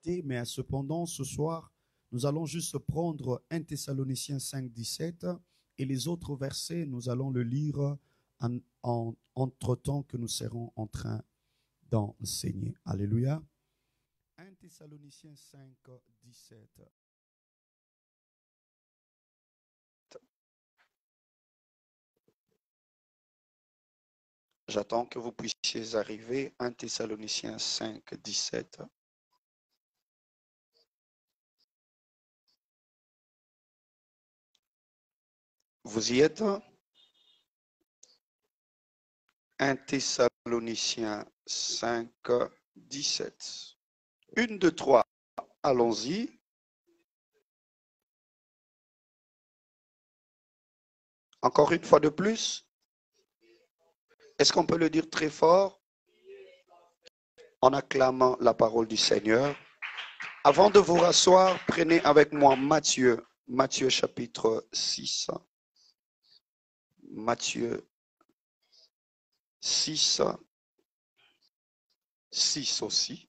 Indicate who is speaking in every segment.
Speaker 1: Mais cependant, ce soir, nous allons juste prendre 1 Thessaloniciens 5, 17 et les autres versets, nous allons le lire entre-temps que nous serons en train d'enseigner. Alléluia. 1 Thessaloniciens 5, 17.
Speaker 2: J'attends que vous puissiez arriver. 1 Thessaloniciens 5, 17. Vous y êtes? 1 Thessaloniciens 5, 17. 1, 2, 3. Allons-y. Encore une fois de plus. Est-ce qu'on peut le dire très fort en acclamant la parole du Seigneur? Avant de vous rasseoir, prenez avec moi Matthieu chapitre 6. Matthieu 6, 6 aussi.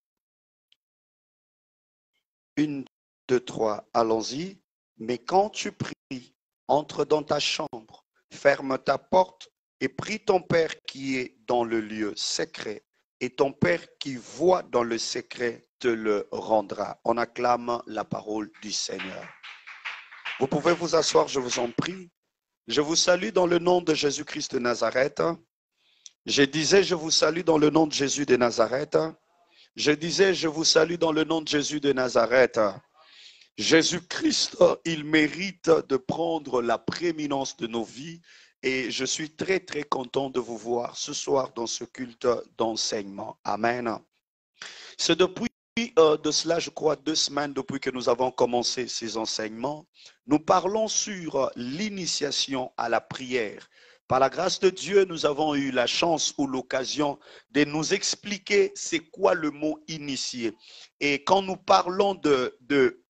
Speaker 2: 1, 2, 3, allons-y. Mais quand tu pries, entre dans ta chambre, ferme ta porte et prie ton Père qui est dans le lieu secret. Et ton Père qui voit dans le secret te le rendra. On acclame la parole du Seigneur. Vous pouvez vous asseoir, je vous en prie. Je vous salue dans le nom de Jésus-Christ de Nazareth. Je disais, je vous salue dans le nom de Jésus de Nazareth. Je disais, je vous salue dans le nom de Jésus de Nazareth. Jésus-Christ, il mérite de prendre la prééminence de nos vies et je suis très, très content de vous voir ce soir dans ce culte d'enseignement. Amen. C'est depuis de cela, je crois, 2 semaines depuis que nous avons commencé ces enseignements. Nous parlons sur l'initiation à la prière. Par la grâce de Dieu, nous avons eu la chance ou l'occasion de nous expliquer c'est quoi le mot initié. Et quand nous parlons de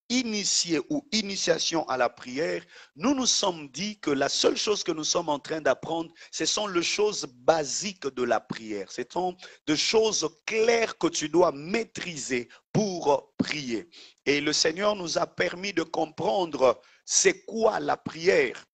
Speaker 2: initié ou initiation à la prière, nous nous sommes dit que la seule chose que nous sommes en train d'apprendre, ce sont les choses basiques de la prière. Ce sont des choses claires que tu dois maîtriser pour prier. Et le Seigneur nous a permis de comprendre c'est quoi la prière.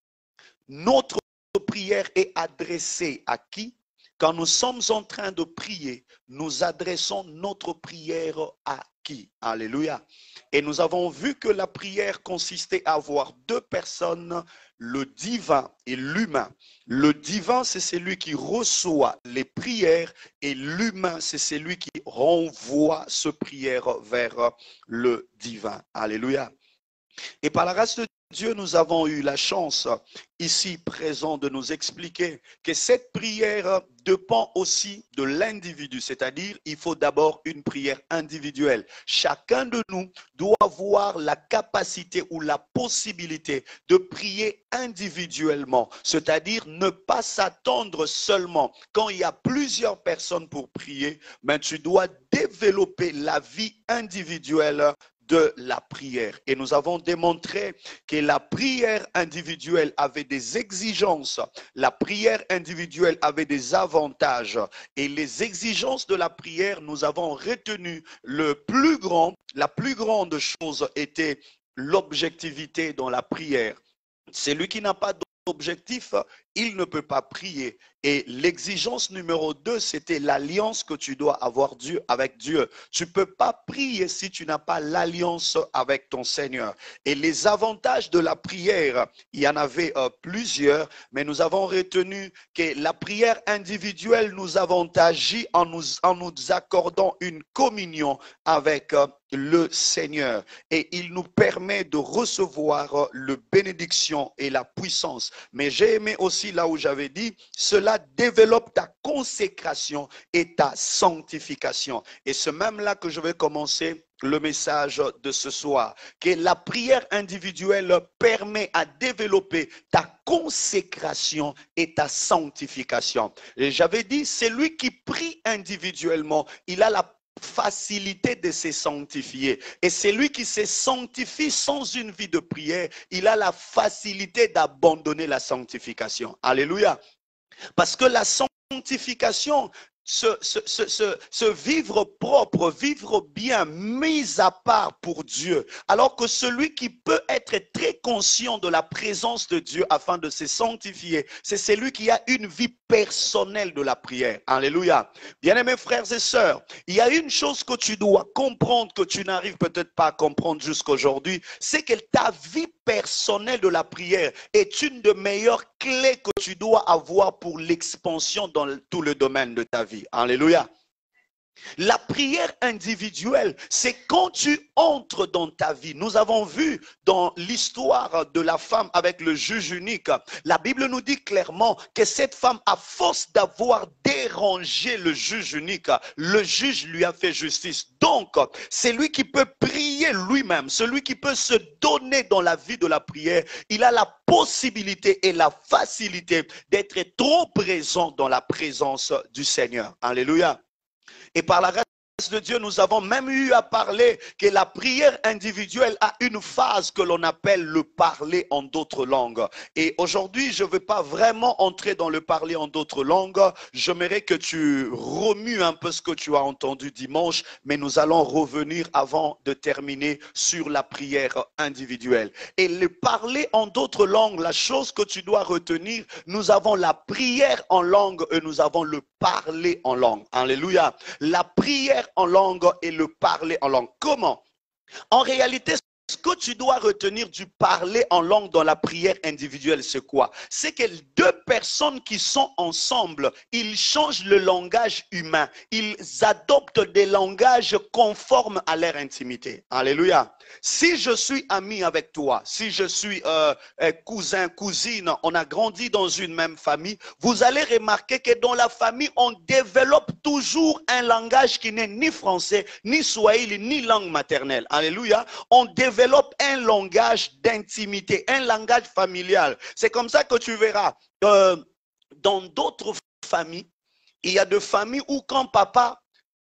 Speaker 2: Notre prière est adressée à qui? Quand nous sommes en train de prier, nous adressons notre prière à qui? Alléluia. Et nous avons vu que la prière consistait à avoir deux personnes, le divin et l'humain. Le divin, c'est celui qui reçoit les prières et l'humain, c'est celui qui renvoie ce prière vers le divin. Alléluia. Et par la grâce de Dieu, nous avons eu la chance ici présent de nous expliquer que cette prière dépend aussi de l'individu, c'est-à-dire il faut d'abord une prière individuelle. Chacun de nous doit avoir la capacité ou la possibilité de prier individuellement, c'est-à-dire ne pas s'attendre seulement quand il y a plusieurs personnes pour prier, mais tu dois développer la vie individuelle de la prière. Et nous avons démontré que la prière individuelle avait des exigences, la prière individuelle avait des avantages. Et les exigences de la prière, nous avons retenu la plus grande chose était l'objectivité dans la prière. Celui qui n'a pas d'objectif, il ne peut pas prier. Et l'exigence numéro 2, c'était l'alliance que tu dois avoir avec Dieu. Tu ne peux pas prier si tu n'as pas l'alliance avec ton Seigneur. Et les avantages de la prière, il y en avait plusieurs, mais nous avons retenu que la prière individuelle nous avantageait en nous accordant une communion avec le Seigneur. Et il nous permet de recevoir la bénédiction et la puissance. Mais j'ai aimé aussi là où j'avais dit, cela développe ta consécration et ta sanctification. Et c'est même là que je vais commencer le message de ce soir, que la prière individuelle permet à développer ta consécration et ta sanctification. Et j'avais dit, celui qui prie individuellement, il a la facilité de se sanctifier. Et celui qui se sanctifie sans une vie de prière, il a la facilité d'abandonner la sanctification. Alléluia. Parce que la sanctification, se vivre propre, vivre bien, mis à part pour Dieu. Alors que celui qui peut être très conscient de la présence de Dieu afin de se sanctifier, c'est celui qui a une vie personnelle de la prière. Alléluia. Bien-aimés frères et sœurs, il y a une chose que tu dois comprendre, que tu n'arrives peut-être pas à comprendre jusqu'aujourd'hui, c'est que ta vie personnelle de la prière est une des meilleures clés que tu dois avoir pour l'expansion dans tout le domaine de ta vie. Alléluia. La prière individuelle, c'est quand tu entres dans ta vie. Nous avons vu dans l'histoire de la femme avec le juge unique, la Bible nous dit clairement que cette femme, à force d'avoir dérangé le juge unique, le juge lui a fait justice. Donc, c'est lui qui peut prier lui-même, celui qui peut se donner dans la vie de la prière, il a la possibilité et la facilité d'être trop présent dans la présence du Seigneur. Alléluia. Et par la grâce de Dieu, nous avons même eu à parler que la prière individuelle a une phase que l'on appelle le parler en d'autres langues. Et aujourd'hui, je ne veux pas vraiment entrer dans le parler en d'autres langues. J'aimerais que tu remues un peu ce que tu as entendu dimanche, mais nous allons revenir avant de terminer sur la prière individuelle. Et le parler en d'autres langues, la chose que tu dois retenir, nous avons la prière en langue et nous avons le parler en langue. Alléluia. La prière en langue et le parler en langue. Comment? En réalité, ce que tu dois retenir du parler en langue dans la prière individuelle, c'est quoi? C'est que deux personnes qui sont ensemble, ils changent le langage humain. Ils adoptent des langages conformes à leur intimité. Alléluia. Si je suis ami avec toi, si je suis cousin, cousine, on a grandi dans une même famille, vous allez remarquer que dans la famille, on développe toujours un langage qui n'est ni français, ni swahili, ni langue maternelle. Alléluia. On développe un langage d'intimité, un langage familial. C'est comme ça que tu verras dans d'autres familles, il y a des familles où quand papa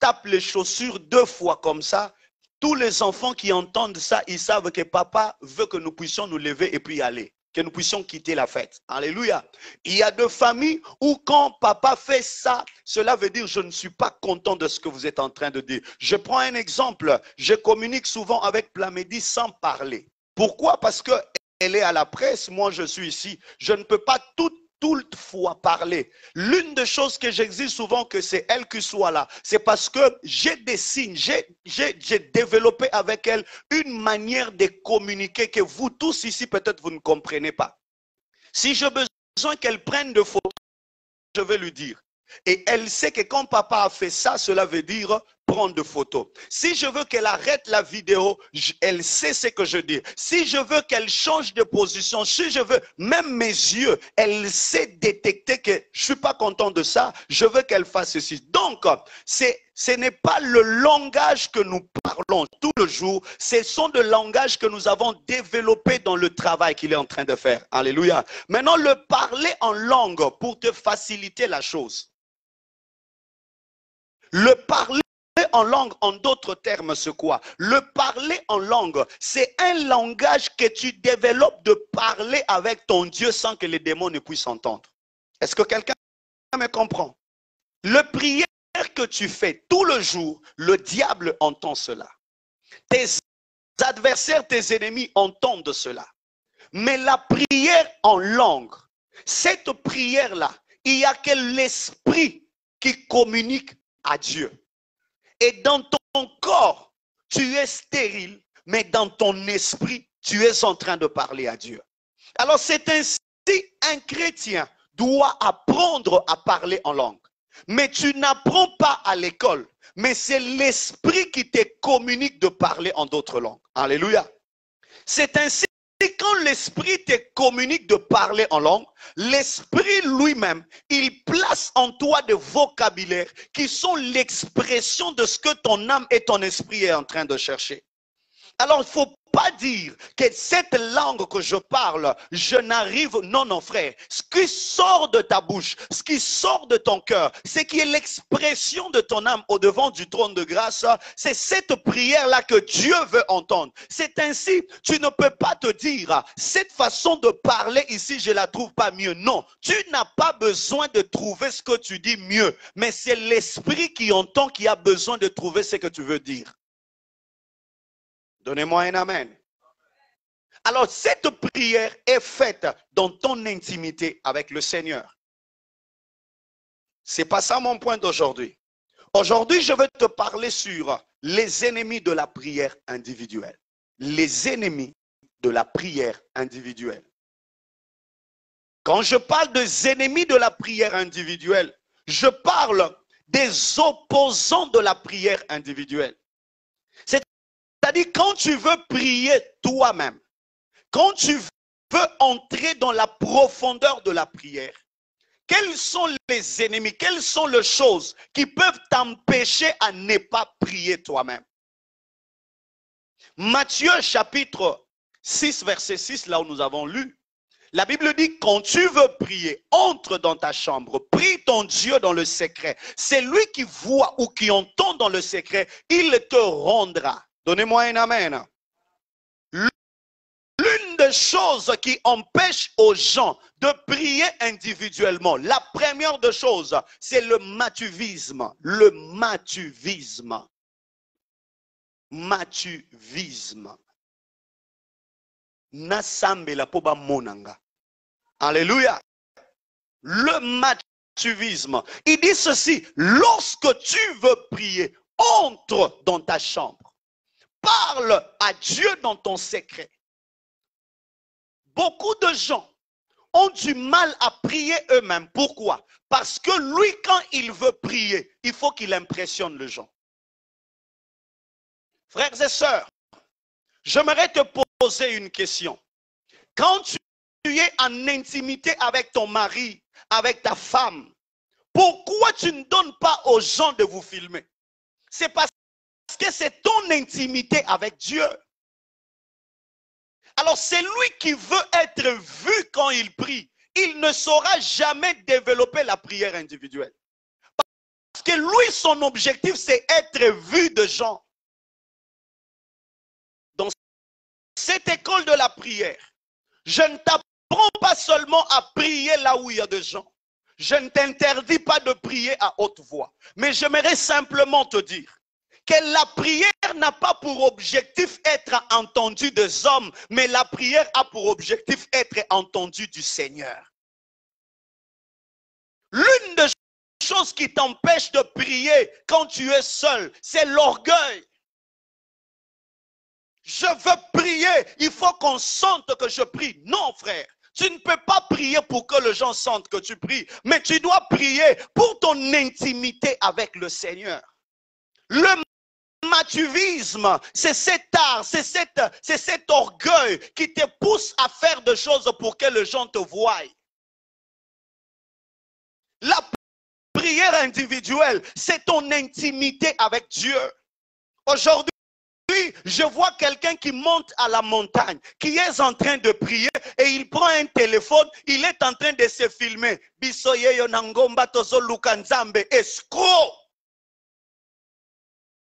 Speaker 2: tape les chaussures 2 fois comme ça, tous les enfants qui entendent ça, ils savent que papa veut que nous puissions nous lever et puis aller, que nous puissions quitter la fête. Alléluia. Il y a des familles où quand papa fait ça, cela veut dire je ne suis pas content de ce que vous êtes en train de dire. Je prends un exemple. Je communique souvent avec Plamedi sans parler. Pourquoi? Parce qu'elle est à la presse, moi je suis ici. Je ne peux pas toutefois parler. L'une des choses que j'exige souvent que c'est elle qui soit là, c'est parce que j'ai des signes, j'ai développé avec elle une manière de communiquer que vous tous ici peut-être vous ne comprenez pas. Si j'ai besoin qu'elle prenne des photos, je vais lui dire. Et elle sait que quand papa a fait ça, cela veut dire prendre des photos. Si je veux qu'elle arrête la vidéo, elle sait ce que je dis. Si je veux qu'elle change de position, si je veux, même mes yeux, elle sait détecter que je ne suis pas content de ça, je veux qu'elle fasse ceci. Donc, ce n'est pas le langage que nous parlons tout le jour, ce sont des langages que nous avons développés dans le travail qu'il est en train de faire. Alléluia. Maintenant, le parler en langue pour te faciliter la chose. Le parler en langue, en d'autres termes, c'est quoi? Le parler en langue, c'est un langage que tu développes de parler avec ton Dieu sans que les démons ne puissent entendre. Est-ce que quelqu'un me comprend? Le prière que tu fais tout le jour, le diable entend cela. Tes adversaires, tes ennemis entendent cela. Mais la prière en langue, cette prière-là, il n'y a que l'esprit qui communique à Dieu. Et dans ton corps, tu es stérile, mais dans ton esprit, tu es en train de parler à Dieu. Alors c'est ainsi un chrétien doit apprendre à parler en langue. Mais tu n'apprends pas à l'école, mais c'est l'esprit qui te communique de parler en d'autres langues. Alléluia. C'est ainsi quand l'esprit te communique de parler en langue, l'esprit lui-même, il place en toi des vocabulaires qui sont l'expression de ce que ton âme et ton esprit est en train de chercher. Alors, il ne faut pas dire que cette langue que je parle, je n'arrive... Non, non, frère. Ce qui sort de ta bouche, ce qui sort de ton cœur, c'est qui est l'expression de ton âme au devant du trône de grâce. C'est cette prière-là que Dieu veut entendre. C'est ainsi, tu ne peux pas te dire, cette façon de parler ici, je la trouve pas mieux. Non, tu n'as pas besoin de trouver ce que tu dis mieux, mais c'est l'esprit qui entend qui a besoin de trouver ce que tu veux dire. Donnez-moi un amen. Alors, cette prière est faite dans ton intimité avec le Seigneur. C'est pas ça mon point d'aujourd'hui. Aujourd'hui, je vais te parler sur les ennemis de la prière individuelle. Les ennemis de la prière individuelle. Quand je parle des ennemis de la prière individuelle, je parle des opposants de la prière individuelle. C'est-à-dire quand tu veux prier toi-même, quand tu veux entrer dans la profondeur de la prière, quels sont les ennemis, quelles sont les choses qui peuvent t'empêcher à ne pas prier toi-même? Matthieu chapitre 6, verset 6, là où nous avons lu, la Bible dit, quand tu veux prier, entre dans ta chambre, prie ton Dieu dans le secret. C'est lui qui voit ou qui entend dans le secret, il te rendra. Donnez-moi un amen. L'une des choses qui empêche aux gens de prier individuellement, la première des choses, c'est le matuvisme. Le matuvisme. Matuvisme. Nasambela poba monanga. Alléluia. Le matuvisme. Il dit ceci, lorsque tu veux prier, entre dans ta chambre. Parle à Dieu dans ton secret. Beaucoup de gens ont du mal à prier eux-mêmes. Pourquoi? Parce que lui, quand il veut prier, il faut qu'il impressionne les gens. Frères et sœurs, j'aimerais te poser une question. Quand tu es en intimité avec ton mari, avec ta femme, pourquoi tu ne donnes pas aux gens de vous filmer? C'est parce que c'est ton intimité avec Dieu. Alors c'est lui qui veut être vu quand il prie. Il ne saura jamais développer la prière individuelle. Parce que lui, son objectif, c'est être vu de gens. Dans cette école de la prière, je ne t'apprends pas seulement à prier là où il y a des gens. Je ne t'interdis pas de prier à haute voix. Mais j'aimerais simplement te dire que la prière n'a pas pour objectif être entendue des hommes, mais la prière a pour objectif être entendue du Seigneur. L'une des choses qui t'empêche de prier quand tu es seul, c'est l'orgueil. Je veux prier, il faut qu'on sente que je prie. Non, frère, tu ne peux pas prier pour que les gens sentent que tu pries, mais tu dois prier pour ton intimité avec le Seigneur. Le matuvisme, c'est cet art, c'est cet orgueil qui te pousse à faire des choses pour que les gens te voient. La prière individuelle, c'est ton intimité avec Dieu. Aujourd'hui, je vois quelqu'un qui monte à la montagne, qui est en train de prier et il prend un téléphone, il est en train de se filmer. Escroc!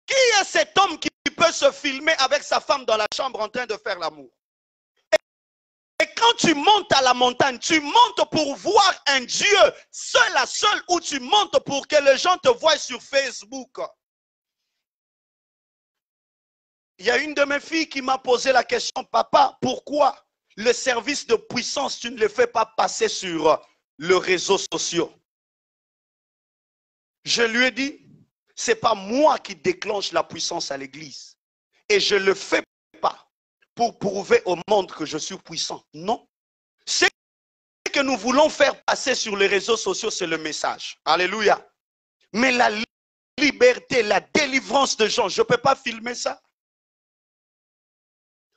Speaker 2: Qui est cet homme qui peut se filmer avec sa femme dans la chambre en train de faire l'amour? Et quand tu montes à la montagne, tu montes pour voir un Dieu seul à seul, ou tu montes pour que les gens te voient sur Facebook? Il y a une de mes filles qui m'a posé la question, papa, pourquoi le service de puissance, tu ne le fais pas passer sur les réseaux sociaux? Je lui ai dit, ce n'est pas moi qui déclenche la puissance à l'église. Et je ne le fais pas pour prouver au monde que je suis puissant. Non. Ce que nous voulons faire passer sur les réseaux sociaux, c'est le message. Alléluia. Mais la liberté, la délivrance de gens, je ne peux pas filmer ça.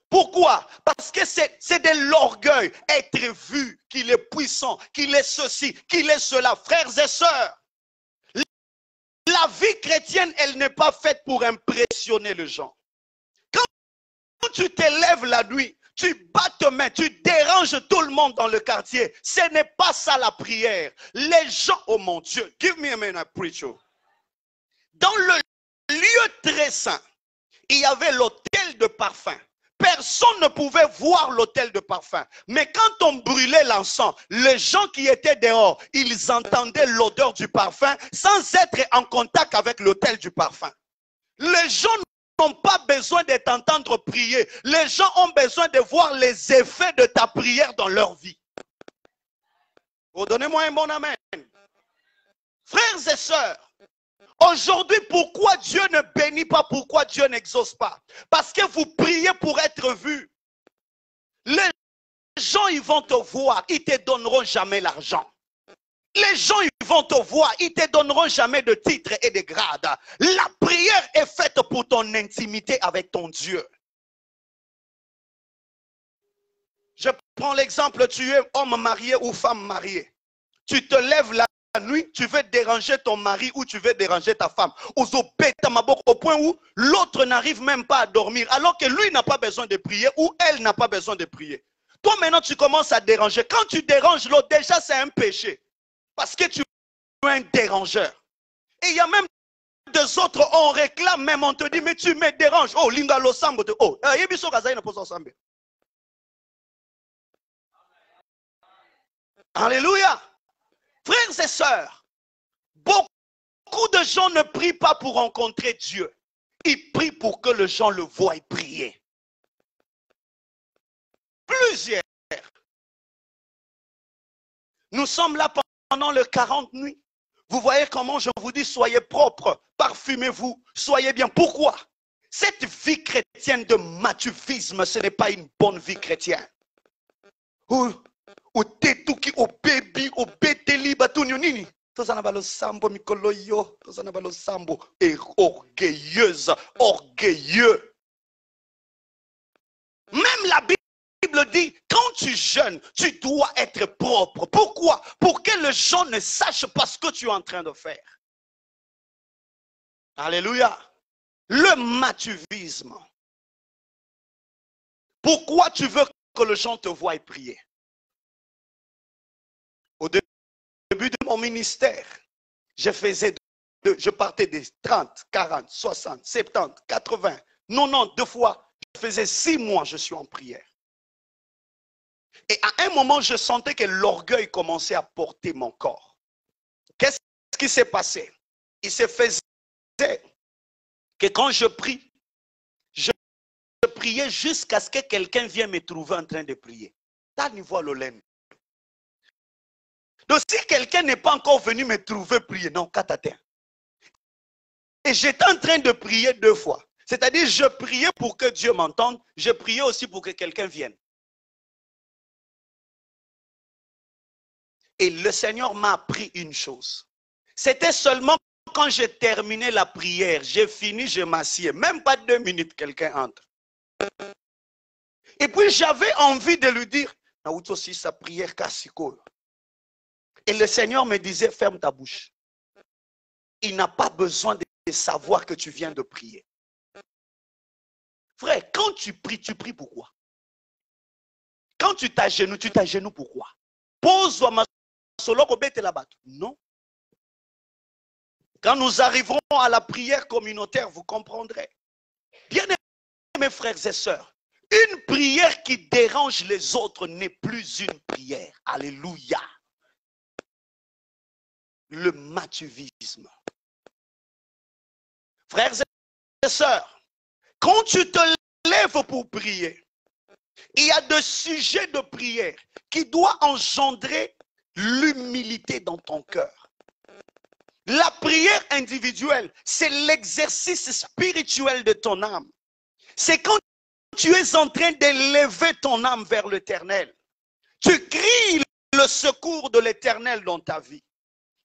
Speaker 2: Pourquoi? Parce que c'est de l'orgueil, être vu, qu'il est puissant, qu'il est ceci, qu'il est cela. Frères et sœurs, la vie chrétienne, elle n'est pas faite pour impressionner les gens. Quand tu te lèves la nuit, tu bats tes mains, tu déranges tout le monde dans le quartier. Ce n'est pas ça la prière. Les gens, oh mon Dieu, give me a minute, I preach you. Dans le lieu très saint, il y avait l'autel de parfum. Personne ne pouvait voir l'autel de parfum. Mais quand on brûlait l'encens, les gens qui étaient dehors, ils entendaient l'odeur du parfum sans être en contact avec l'autel du parfum. Les gens n'ont pas besoin de t'entendre prier. Les gens ont besoin de voir les effets de ta prière dans leur vie. Oh, donnez-moi un bon amen. Frères et sœurs, aujourd'hui, pourquoi Dieu ne bénit pas, pourquoi Dieu n'exauce pas? Parce que vous priez pour être vus. Les gens, ils vont te voir, ils ne te donneront jamais l'argent. Les gens, ils vont te voir, ils ne te donneront jamais de titres et de grades. La prière est faite pour ton intimité avec ton Dieu. Je prends l'exemple, tu es homme marié ou femme mariée. Tu te lèves la nuit, tu veux déranger ton mari ou tu veux déranger ta femme. Au point où l'autre n'arrive même pas à dormir, alors que lui n'a pas besoin de prier ou elle n'a pas besoin de prier. Toi maintenant tu commences à déranger. Quand tu déranges l'autre, déjà c'est un péché. Parce que tu es un dérangeur. Et il y a même des autres, on réclame même, on te dit, mais tu me déranges. Oh, linga lo sambo. Oh, yebiso kazaï na poso sambe. Alléluia. Frères et sœurs, beaucoup de gens ne prient pas pour rencontrer Dieu. Ils prient pour que les gens le voient prier. Plusieurs. Nous sommes là pendant les 40 nuits. Vous voyez comment je vous dis, soyez propres, parfumez-vous, soyez bien. Pourquoi? Cette vie chrétienne de matuvisme, ce n'est pas une bonne vie chrétienne. Au tetuki, au baby, au beteli, batunyo nini. Tozanabalo sambo mikolo yo, tozanabalo sambo. Et orgueilleuse, orgueilleux. Même la Bible dit, quand tu jeûnes, tu dois être propre. Pourquoi? Pour que les gens ne sachent pas ce que tu es en train de faire. Alléluia. Le matuvisme. Pourquoi tu veux que les gens te voient prier? Au début de mon ministère, je partais des 30, 40, 60, 70, 80, 90, deux fois. Je faisais 6 mois, je suis en prière. Et à un moment, je sentais que l'orgueil commençait à porter mon corps. Qu'est-ce qui s'est passé? Il se faisait que quand je prie, je priais jusqu'à ce que quelqu'un vienne me trouver en train de prier. Donc si quelqu'un n'est pas encore venu me trouver prier, non, katatin. Et j'étais en train de prier 2 fois. C'est-à-dire, je priais pour que Dieu m'entende, je priais aussi pour que quelqu'un vienne. Et le Seigneur m'a appris une chose. C'était seulement quand j'ai terminé la prière, j'ai fini, je m'assieds. Même pas 2 minutes, quelqu'un entre. Et puis j'avais envie de lui dire, aussi sa prière kassiko. Et le Seigneur me disait, ferme ta bouche. Il n'a pas besoin de savoir que tu viens de prier. Frère, quand tu pries pourquoi? Quand tu t'agenouilles pourquoi? Pose-toi ma solo kobete la batte. Non. Quand nous arriverons à la prière communautaire, vous comprendrez. Bien aimés, mes frères et sœurs, une prière qui dérange les autres n'est plus une prière. Alléluia. Le matuvisme. Frères et sœurs, quand tu te lèves pour prier, il y a des sujets de prière qui doivent engendrer l'humilité dans ton cœur. La prière individuelle, c'est l'exercice spirituel de ton âme. C'est quand tu es en train d'élever ton âme vers l'Éternel. Tu cries le secours de l'Éternel dans ta vie.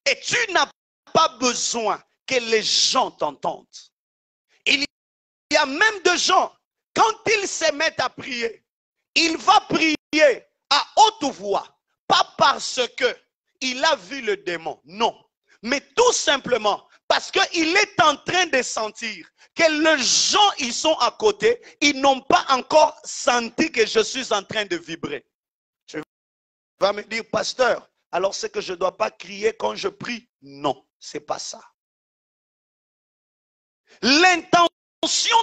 Speaker 2: Et tu n'as pas besoin que les gens t'entendent. Il y a même des gens, quand ils se mettent à prier, il va prier à haute voix. Pas parce qu'il a vu le démon, non. Mais tout simplement Parce qu'il est en train de sentir que les gens, ils sont à côté, ils n'ont pas encore senti que je suis en train de vibrer. Tu vas me dire, pasteur, alors c'est que je ne dois pas crier quand je prie? Non, ce n'est pas ça. L'intention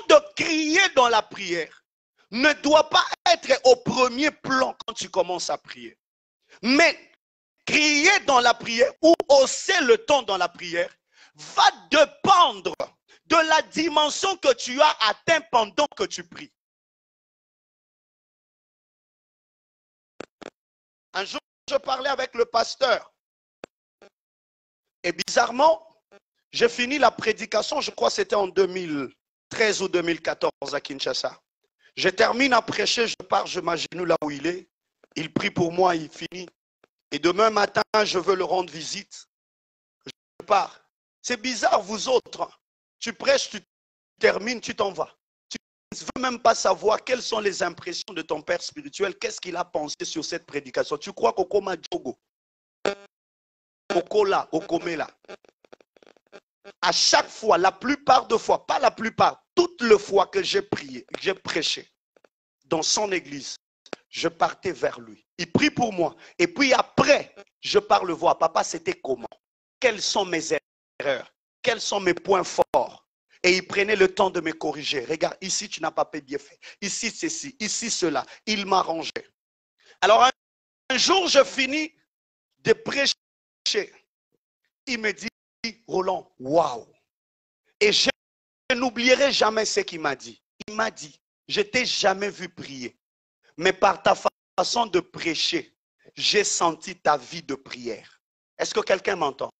Speaker 2: de crier dans la prière ne doit pas être au premier plan quand tu commences à prier. Mais crier dans la prière ou hausser le ton dans la prière va dépendre de la dimension que tu as atteint pendant que tu pries. Un jour, je parlais avec le pasteur et bizarrement, j'ai fini la prédication, je crois que c'était en 2013 ou 2014 à Kinshasa. Je termine à prêcher, je pars, je m'agenouille là où il est. Il prie pour moi, il finit. Et demain matin, je veux le rendre visite. Je pars. C'est bizarre, vous autres. Tu prêches, tu termines, tu t'en vas. Tu ne veux même pas savoir quelles sont les impressions de ton père spirituel. Qu'est-ce qu'il a pensé sur cette prédication? Tu crois qu'Okoma Djogo, Okola, Okomela. À chaque fois, la plupart de fois, pas la plupart, toutes les fois que j'ai prié, que j'ai prêché dans son église, je partais vers lui. Il prie pour moi. Et puis après, je pars le voir. Papa, c'était comment? Quelles sont mes erreurs? Quels sont mes points forts? Et il prenait le temps de me corriger. Regarde, ici, tu n'as pas bien fait. Ici, ceci. Ici, cela. Il m'arrangeait. Alors, un jour, je finis de prêcher. Il me dit, Roland, waouh! Et je n'oublierai jamais ce qu'il m'a dit. Il m'a dit, je t'ai jamais vu prier. Mais par ta façon de prêcher, j'ai senti ta vie de prière. Est-ce que quelqu'un m'entend?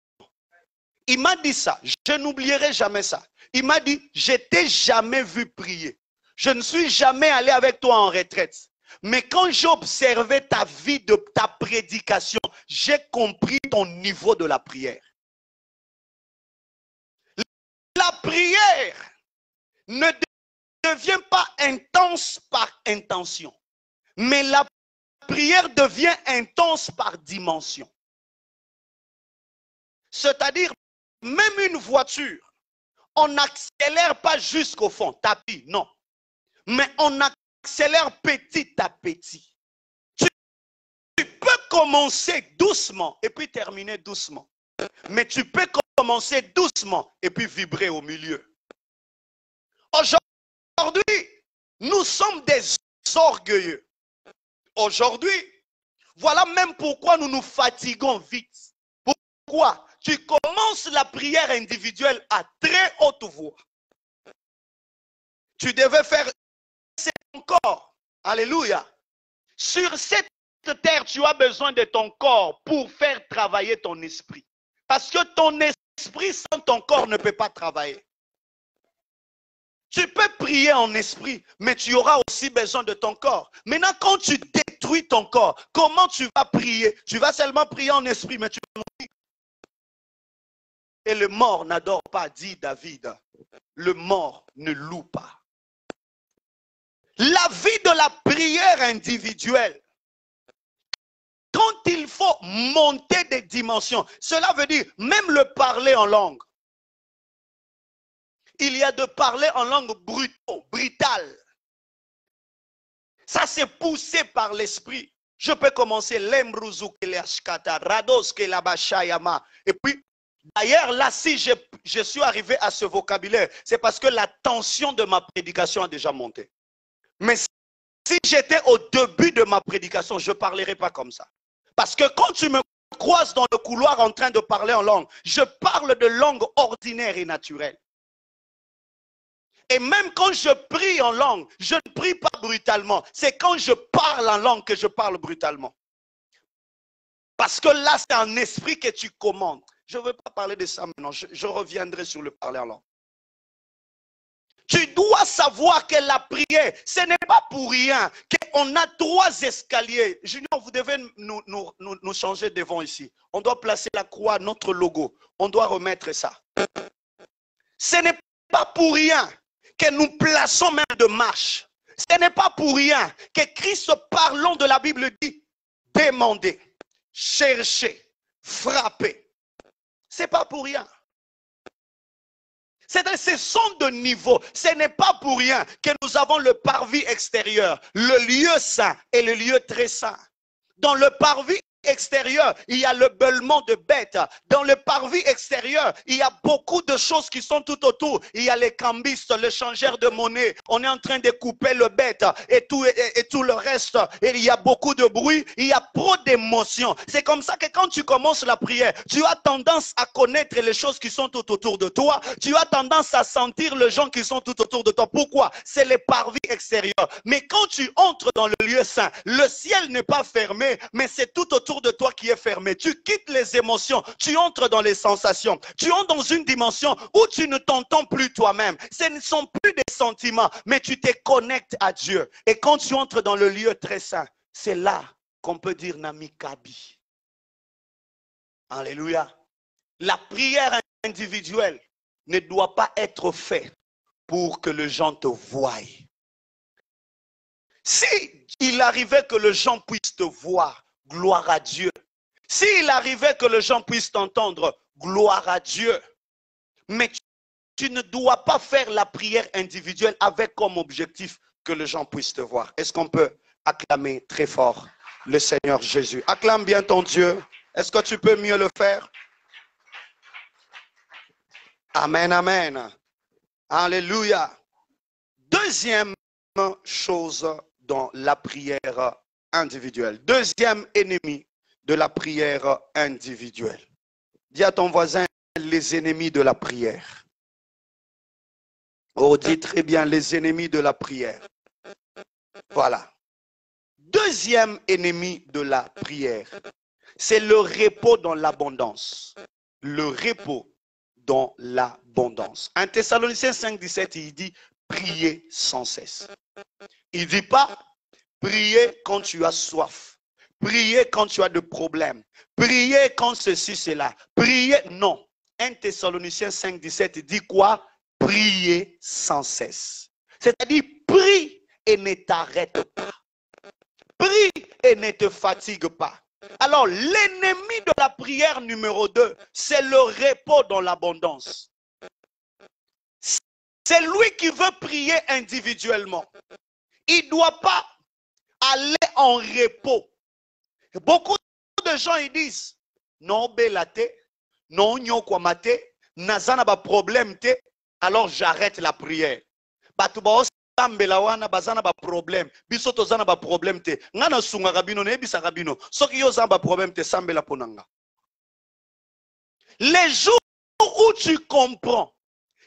Speaker 2: Il m'a dit ça. Je n'oublierai jamais ça. Il m'a dit, je t'ai jamais vu prier. Je ne suis jamais allé avec toi en retraite. Mais quand j'ai observé ta vie de ta prédication, j'ai compris ton niveau de la prière. La prière ne devient pas intense par intention. Mais la prière devient intense par dimension. C'est-à-dire, même une voiture, on n'accélère pas jusqu'au fond, tapis, non. Mais on accélère petit à petit. Tu peux commencer doucement et puis terminer doucement. Mais tu peux commencer doucement et puis vibrer au milieu. Aujourd'hui, nous sommes des orgueilleux. Aujourd'hui, voilà même pourquoi nous nous fatiguons vite. Pourquoi? Tu commences la prière individuelle à très haute voix. Tu devais faire ton corps. Alléluia. Sur cette terre, tu as besoin de ton corps pour faire travailler ton esprit. Parce que ton esprit sans ton corps ne peut pas travailler. Tu peux prier en esprit, mais tu auras aussi besoin de ton corps. Maintenant, quand tu détruis ton corps, comment tu vas prier? Tu vas seulement prier en esprit, mais tu vas mourir. Et le mort n'adore pas, dit David. Le mort ne loue pas. La vie de la prière individuelle, quand il faut monter des dimensions, cela veut dire même le parler en langue. Il y a de parler en langue brutale. Ça c'est poussé par l'esprit. Je peux commencer et puis d'ailleurs là si je suis arrivé à ce vocabulaire, c'est parce que la tension de ma prédication a déjà monté. Mais si j'étais au début de ma prédication, je ne parlerai pas comme ça. Parce que quand tu me croises dans le couloir en train de parler en langue, je parle de langue ordinaire et naturelle. Et même quand je prie en langue, je ne prie pas brutalement. C'est quand je parle en langue que je parle brutalement. Parce que là, c'est un esprit que tu commandes. Je ne veux pas parler de ça maintenant. Je reviendrai sur le parler en langue. Tu dois savoir que la prière, ce n'est pas pour rien qu'on a 3 escaliers. Junior, vous devez nous changer devant ici. On doit placer la croix, notre logo. On doit remettre ça. Ce n'est pas pour rien que nous plaçons même de marche. Ce n'est pas pour rien que Christ, parlant de la Bible, dit demander, chercher, frapper. Ce n'est pas pour rien. Ce sont de niveaux. Ce n'est pas pour rien que nous avons le parvis extérieur, le lieu saint et le lieu très saint. Dans le parvis extérieur, il y a le bêlement de bêtes. Dans le parvis extérieur, il y a beaucoup de choses qui sont tout autour. Il y a les cambistes, les changeurs de monnaie. On est en train de couper le bête et tout le reste. Et il y a beaucoup de bruit. Il y a trop d'émotions. C'est comme ça que quand tu commences la prière, tu as tendance à connaître les choses qui sont tout autour de toi. Tu as tendance à sentir les gens qui sont tout autour de toi. Pourquoi? C'est le parvis extérieur. Mais quand tu entres dans le lieu saint, le ciel n'est pas fermé, mais c'est tout autour de toi qui est fermé. Tu quittes les émotions, tu entres dans les sensations, tu entres dans une dimension où tu ne t'entends plus toi-même. Ce ne sont plus des sentiments, mais tu te connectes à Dieu. Et quand tu entres dans le lieu très saint, c'est là qu'on peut dire Nami Kabi. Alléluia. La prière individuelle ne doit pas être faite pour que les gens te voient. Si il arrivait que les gens puissent te voir, gloire à Dieu. S'il arrivait que les gens puissent t'entendre, gloire à Dieu. Mais tu ne dois pas faire la prière individuelle avec comme objectif que les gens puissent te voir. Est-ce qu'on peut acclamer très fort le Seigneur Jésus? Acclame bien ton Dieu. Est-ce que tu peux mieux le faire? Amen, amen. Alléluia. Deuxième chose dans la prière individuelle. Deuxième ennemi de la prière individuelle. Dis à ton voisin, les ennemis de la prière. Oh, dis très bien, les ennemis de la prière. Voilà. Deuxième ennemi de la prière, c'est le repos dans l'abondance. Le repos dans l'abondance. 1 Thessaloniciens 5, 17, il dit, priez sans cesse. Il ne dit pas, priez quand tu as soif. Priez quand tu as des problèmes. Priez quand ceci, cela. Priez, non. 1 Thessaloniciens 5, 17 dit quoi? Priez sans cesse. C'est-à-dire, prie et ne t'arrête pas. Prie et ne te fatigue pas. Alors, l'ennemi de la prière numéro 2, c'est le repos dans l'abondance. C'est lui qui veut prier individuellement. Il ne doit pas aller en repos. Beaucoup de gens, ils disent, non, belate, non, nyokwamate, nazana ba problème te, alors j'arrête la prière. Batuba osambela wana bazana ba problème, biso tozana ba problème te, ngana sunga kabino ne bisa kabino, soki yo zamba problème te sambela ponanga. Les jours où tu comprends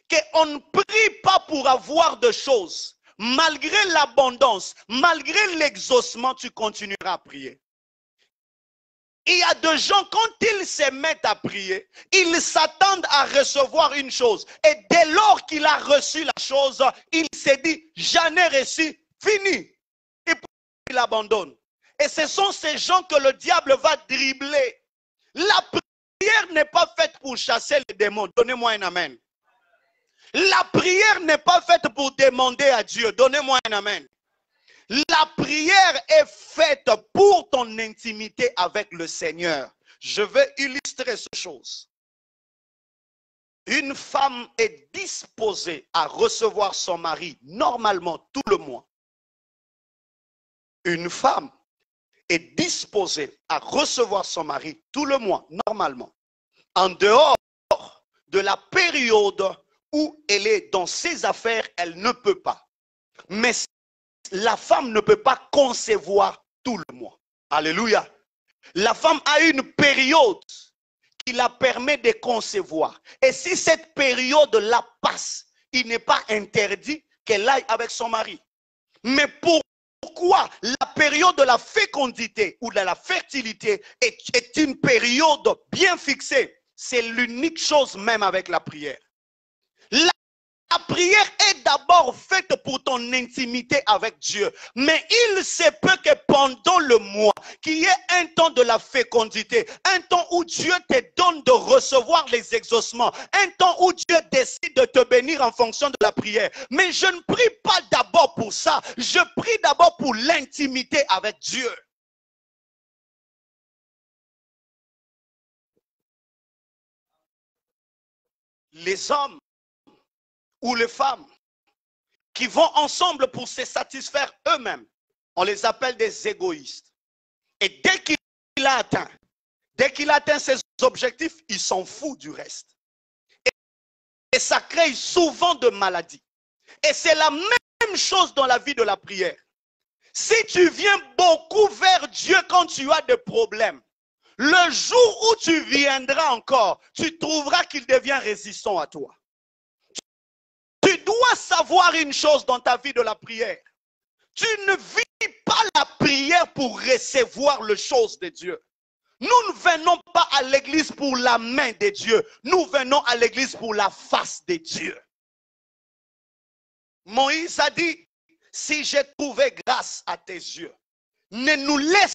Speaker 2: qu'on ne prie pas pour avoir de choses, malgré l'abondance, malgré l'exaucement, tu continueras à prier. Il y a des gens, quand ils se mettent à prier, ils s'attendent à recevoir une chose. Et dès lors qu'il a reçu la chose, il s'est dit, j'en ai reçu, fini. Et puis il abandonne. Et ce sont ces gens que le diable va dribbler. La prière n'est pas faite pour chasser les démons. Donnez-moi un amen. La prière n'est pas faite pour demander à Dieu. Donnez-moi un amen. La prière est faite pour ton intimité avec le Seigneur. Je vais illustrer cette chose. Une femme est disposée à recevoir son mari normalement tout le mois. Une femme est disposée à recevoir son mari tout le mois normalement. En dehors de la période où elle est dans ses affaires, elle ne peut pas. Mais la femme ne peut pas concevoir tout le mois. Alléluia. La femme a une période qui la permet de concevoir. Et si cette période la passe, il n'est pas interdit qu'elle aille avec son mari. Mais pourquoi la période de la fécondité ou de la fertilité est une période bien fixée? C'est l'unique chose même avec la prière. La prière est d'abord faite pour ton intimité avec Dieu. Mais il se peut que pendant le mois, qu'il y ait un temps de la fécondité, un temps où Dieu te donne de recevoir les exaucements, un temps où Dieu décide de te bénir en fonction de la prière. Mais je ne prie pas d'abord pour ça. Je prie d'abord pour l'intimité avec Dieu. Les hommes ou les femmes qui vont ensemble pour se satisfaire eux-mêmes, on les appelle des égoïstes. Et dès qu'il atteint ses objectifs, il s'en fout du reste. Et ça crée souvent de maladies. Et c'est la même chose dans la vie de la prière. Si tu viens beaucoup vers Dieu quand tu as des problèmes, le jour où tu viendras encore, tu trouveras qu'il devient résistant à toi. Tu dois savoir une chose dans ta vie de la prière. Tu ne vis pas la prière pour recevoir les choses de Dieu. Nous ne venons pas à l'église pour la main de Dieu. Nous venons à l'église pour la face de Dieu. Moïse a dit, si j'ai trouvé grâce à tes yeux, ne nous laisse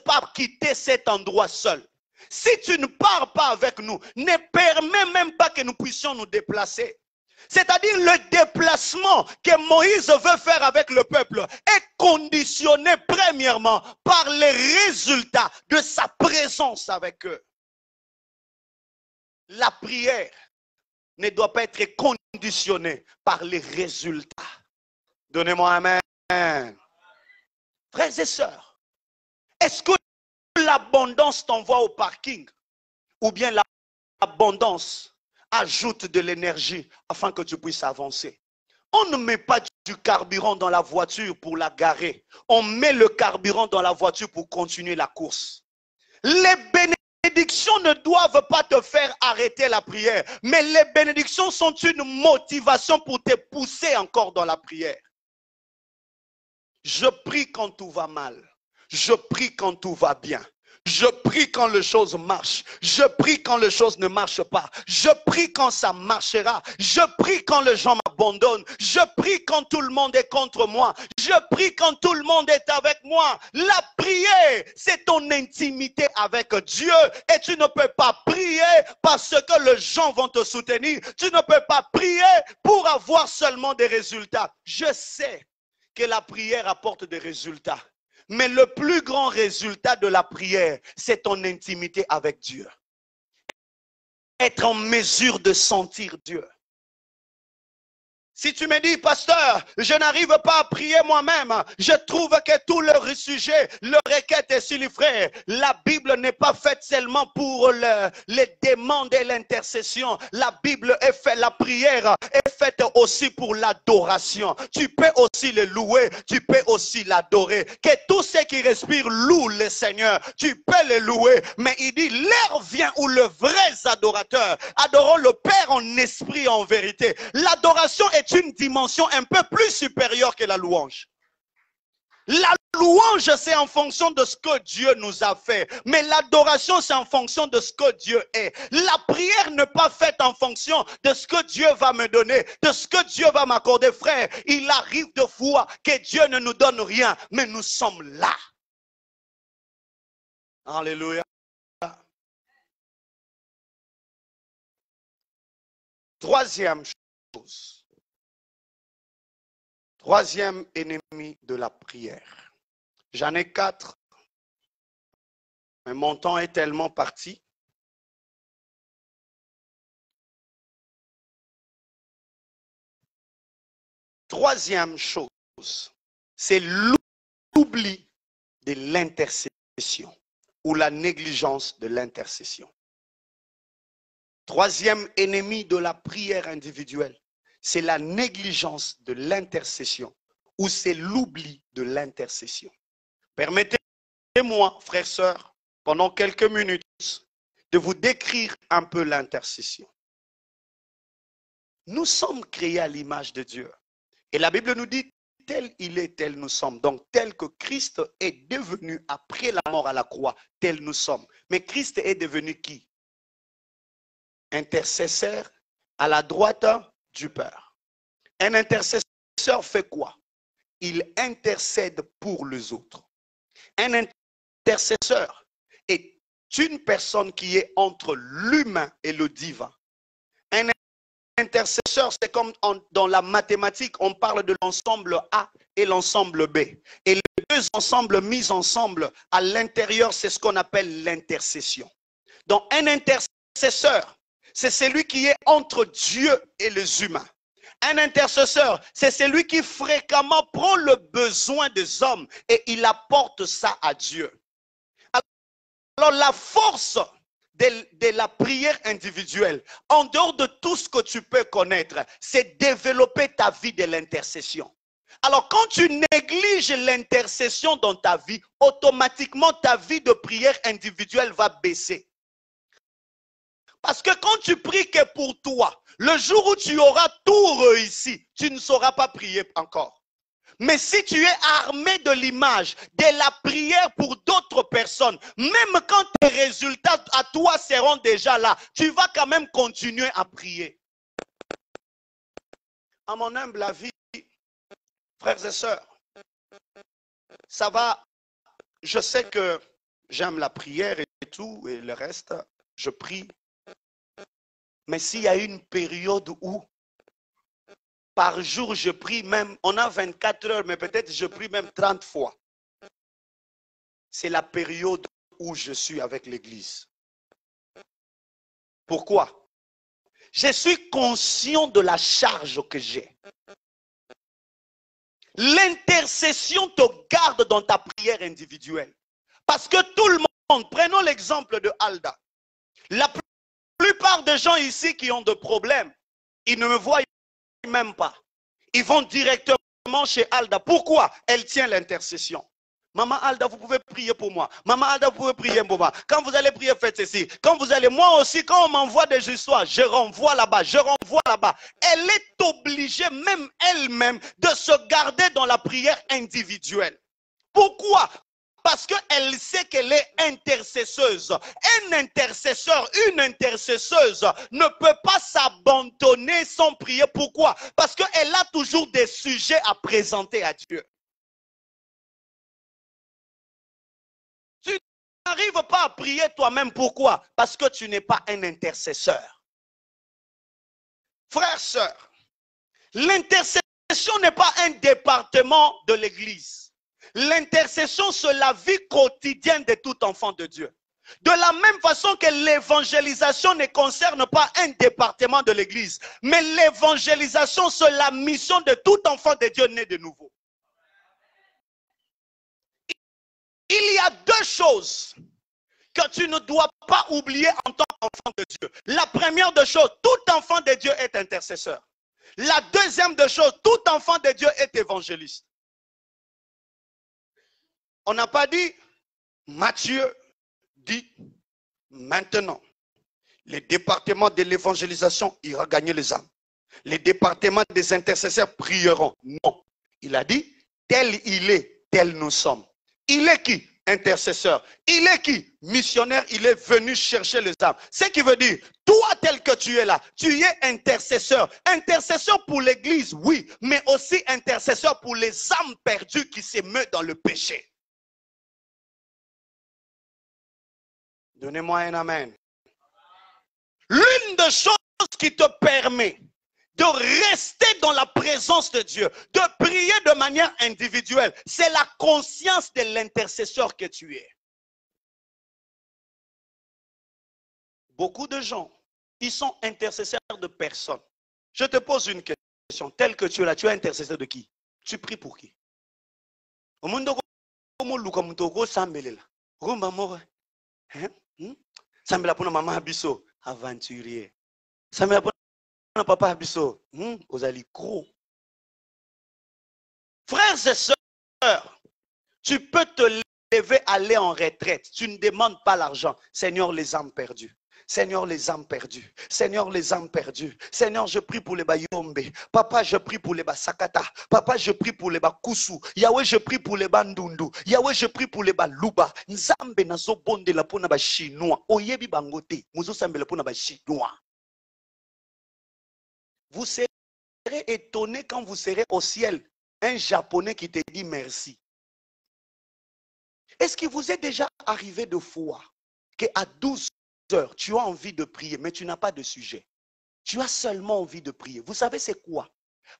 Speaker 2: pas quitter cet endroit seul. Si tu ne pars pas avec nous, ne permets même pas que nous puissions nous déplacer. C'est-à-dire le déplacement que Moïse veut faire avec le peuple est conditionné premièrement par les résultats de sa présence avec eux. La prière ne doit pas être conditionnée par les résultats. Donnez-moi un amen. Frères et sœurs, est-ce que l'abondance t'envoie au parking ou bien l'abondance ajoute de l'énergie afin que tu puisses avancer? On ne met pas du carburant dans la voiture pour la garer. On met le carburant dans la voiture pour continuer la course. Les bénédictions ne doivent pas te faire arrêter la prière, mais les bénédictions sont une motivation pour te pousser encore dans la prière. Je prie quand tout va mal. Je prie quand tout va bien. Je prie quand les choses marchent. Je prie quand les choses ne marchent pas. Je prie quand ça marchera. Je prie quand les gens m'abandonnent. Je prie quand tout le monde est contre moi. Je prie quand tout le monde est avec moi. La prière, c'est ton intimité avec Dieu. Et tu ne peux pas prier parce que les gens vont te soutenir. Tu ne peux pas prier pour avoir seulement des résultats. Je sais que la prière apporte des résultats. Mais le plus grand résultat de la prière, c'est ton intimité avec Dieu. Être en mesure de sentir Dieu. Si tu me dis, pasteur, je n'arrive pas à prier moi-même, je trouve que tout le sujet, le requête est sur les frères. La Bible n'est pas faite seulement pour les demandes et l'intercession. La Bible est faite, la prière est faite aussi pour l'adoration. Tu peux aussi le louer, tu peux aussi l'adorer. Que tous ceux qui respirent louent le Seigneur. Tu peux le louer, mais il dit, l'heure vient où le vrai adorateur adorons le Père en esprit et en vérité. L'adoration est une dimension un peu plus supérieure que la louange. La louange, c'est en fonction de ce que Dieu nous a fait. Mais l'adoration, c'est en fonction de ce que Dieu est. La prière n'est pas faite en fonction de ce que Dieu va me donner, de ce que Dieu va m'accorder. Frère, il arrive de fois que Dieu ne nous donne rien, mais nous sommes là. Alléluia. Troisième chose. Troisième ennemi de la prière. J'en ai 4, mais mon temps est tellement parti. Troisième chose, c'est l'oubli de l'intercession ou la négligence de l'intercession. Troisième ennemi de la prière individuelle, c'est la négligence de l'intercession ou c'est l'oubli de l'intercession. Permettez-moi, frères et sœurs, pendant quelques minutes, de vous décrire un peu l'intercession. Nous sommes créés à l'image de Dieu. Et la Bible nous dit, tel il est, tel nous sommes. Donc, tel que Christ est devenu après la mort à la croix, tel nous sommes. Mais Christ est devenu qui? Intercesseur à la droite du Père. Un intercesseur fait quoi? Il intercède pour les autres. Un intercesseur est une personne qui est entre l'humain et le divin. Un intercesseur, c'est comme dans la mathématique, on parle de l'ensemble A et l'ensemble B. Et les deux ensembles mis ensemble à l'intérieur, c'est ce qu'on appelle l'intercession. Donc un intercesseur, c'est celui qui est entre Dieu et les humains. Un intercesseur, c'est celui qui fréquemment prend le besoin des hommes et il apporte ça à Dieu. Alors la force de la prière individuelle, en dehors de tout ce que tu peux connaître, c'est développer ta vie de l'intercession. Alors quand tu négliges l'intercession dans ta vie, automatiquement ta vie de prière individuelle va baisser. Parce que quand tu pries que pour toi, le jour où tu auras tout réussi, tu ne sauras pas prier encore. Mais si tu es armé de l'image, de la prière pour d'autres personnes, même quand tes résultats à toi seront déjà là, tu vas quand même continuer à prier. À mon humble avis, frères et sœurs, ça va, je sais que j'aime la prière et tout, et le reste, je prie. Mais s'il y a une période où par jour, je prie même, on a 24 heures, mais peut-être je prie même 30 fois. C'est la période où je suis avec l'Église. Pourquoi? Je suis conscient de la charge que j'ai. L'intercession te garde dans ta prière individuelle. Parce que tout le monde, prenons l'exemple de Alda. La plupart des gens ici qui ont des problèmes, ils ne me voient même pas. Ils vont directement chez Alda. Pourquoi? Elle tient l'intercession. Maman Alda, vous pouvez prier pour moi. Maman Alda, vous pouvez prier pour moi. Quand vous allez prier, faites ceci. Quand vous allez, moi aussi, quand on m'envoie des histoires, je renvoie là-bas, je renvoie là-bas. Elle est obligée, même elle-même, de se garder dans la prière individuelle. Pourquoi? Parce qu'elle sait qu'elle est intercesseuse. Un intercesseur, une intercesseuse ne peut pas s'abandonner sans prier. Pourquoi? Parce qu'elle a toujours des sujets à présenter à Dieu. Tu n'arrives pas à prier toi-même. Pourquoi? Parce que tu n'es pas un intercesseur. Frères, sœurs, l'intercession n'est pas un département de l'Église. L'intercession, c'est la vie quotidienne de tout enfant de Dieu. De la même façon que l'évangélisation ne concerne pas un département de l'Église, mais l'évangélisation, c'est la mission de tout enfant de Dieu né de nouveau. Il y a deux choses que tu ne dois pas oublier en tant qu'enfant de Dieu. La première des choses, tout enfant de Dieu est intercesseur. La deuxième des choses, tout enfant de Dieu est évangéliste. On n'a pas dit, Matthieu dit, maintenant, le département de l'évangélisation ira gagner les âmes. Les départements des intercesseurs prieront. Non. Il a dit, tel il est, tel nous sommes. Il est qui? Intercesseur. Il est qui? Missionnaire. Il est venu chercher les âmes. Ce qui veut dire, toi tel que tu es là, tu es intercesseur. Intercesseur pour l'église, oui, mais aussi intercesseur pour les âmes perdues qui se meurent dans le péché. Donnez-moi un amen. L'une des choses qui te permet de rester dans la présence de Dieu, de prier de manière individuelle, c'est la conscience de l'intercesseur que tu es. Beaucoup de gens, ils sont intercesseurs de personnes. Je te pose une question, telle que tu es là, tu es intercesseur de qui? Tu pries pour qui? Sambela pona maman biso aventurier. Sambela pona papa biso ozali gros. Frères et sœurs, tu peux te lever, aller en retraite. Tu ne demandes pas l'argent. Seigneur, les âmes perdues. Seigneur, les âmes perdues. Seigneur, les âmes perdues. Seigneur, je prie pour les Bayombe. Papa, je prie pour les Basakata. Papa, je prie pour les Bakusu. Yahweh, je prie pour les Bandundu. Yahweh, je prie pour les Baluba. Nzambe nazo bonde la pona ba chinois. Oyebi bangote. Muzo sambe la pona ba chinois. Vous serez étonné quand vous serez au ciel. Un Japonais qui te dit merci. Est-ce qu'il vous est déjà arrivé de fois qu'à 12 heures, tu as envie de prier, mais tu n'as pas de sujet? Tu as seulement envie de prier. Vous savez c'est quoi?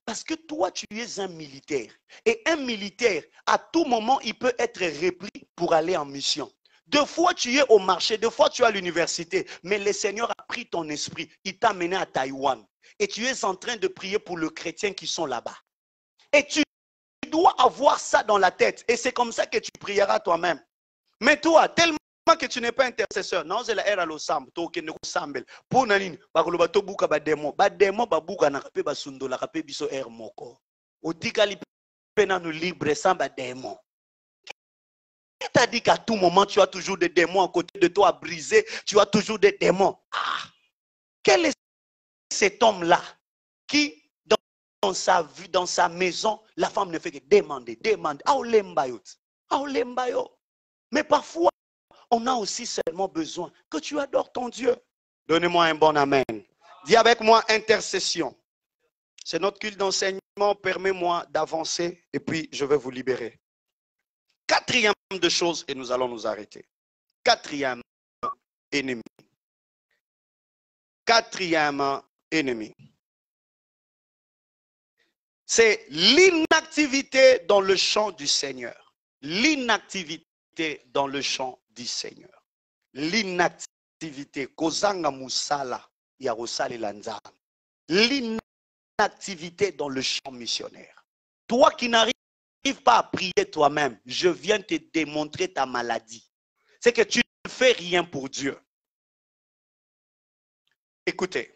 Speaker 2: Parce que toi, tu es un militaire. Et un militaire, à tout moment, il peut être repris pour aller en mission. Deux fois, tu es au marché, deux fois, tu es à l'université. Mais le Seigneur a pris ton esprit. Il t'a mené à Taïwan. et tu es en train de prier pour les chrétiens qui sont là-bas. Et tu dois avoir ça dans la tête. Et c'est comme ça que tu prieras toi-même. Mais toi, tellement que tu n'es pas intercesseur, non, c'est la ère à l'osam, to ke ne sambel. Pour nanine, bakoloba to buka ba demo ba buka na kape ba sundo la kape biso air moko. Otikali pena nous libre sans ba démon. Qui t'a dit qu'à tout moment tu as toujours des démons à côté de toi à briser, tu as toujours des démons. Ah, quel est cet homme-là qui dans sa vie, dans sa maison, la femme ne fait que demander. Mais parfois, on a aussi seulement besoin que tu adores ton Dieu. Donnez-moi un bon amen. Dis avec moi intercession. C'est notre culte d'enseignement. Permets-moi d'avancer et puis je vais vous libérer. Quatrième de choses et nous allons nous arrêter. Quatrième ennemi. Quatrième ennemi. C'est l'inactivité dans le champ du Seigneur. L'inactivité dans le champ du Seigneur. L'inactivité. L'inactivité dans le champ missionnaire. Toi qui n'arrives pas à prier toi-même, je viens te démontrer ta maladie. C'est que tu ne fais rien pour Dieu. Écoutez,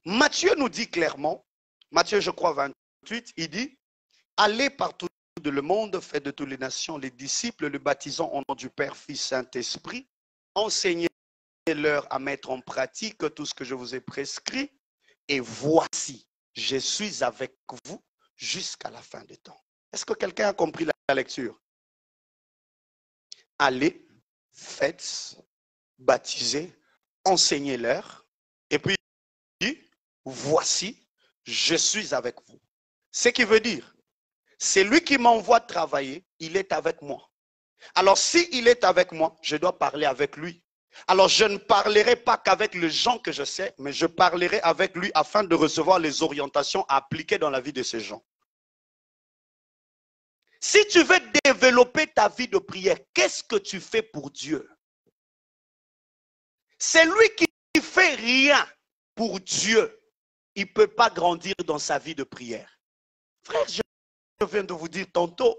Speaker 2: Matthieu nous dit clairement, Matthieu je crois 28, il dit, allez partout dans le monde, faites de toutes les nations les disciples, le baptisant au nom du Père, Fils, Saint-Esprit, enseignez-leur à mettre en pratique tout ce que je vous ai prescrit, et voici, je suis avec vous jusqu'à la fin des temps. Est-ce que quelqu'un a compris la lecture? Allez, faites, baptisez, enseignez-leur, et puis, voici, je suis avec vous. Ce qui veut dire, c'est lui qui m'envoie travailler, il est avec moi. Alors, s'il est avec moi, je dois parler avec lui. Alors, je ne parlerai pas qu'avec les gens que je sais, mais je parlerai avec lui afin de recevoir les orientations à appliquer dans la vie de ces gens. Si tu veux développer ta vie de prière, qu'est-ce que tu fais pour Dieu? C'est lui qui ne fait rien pour Dieu. Il ne peut pas grandir dans sa vie de prière. Frère, je viens de vous dire tantôt,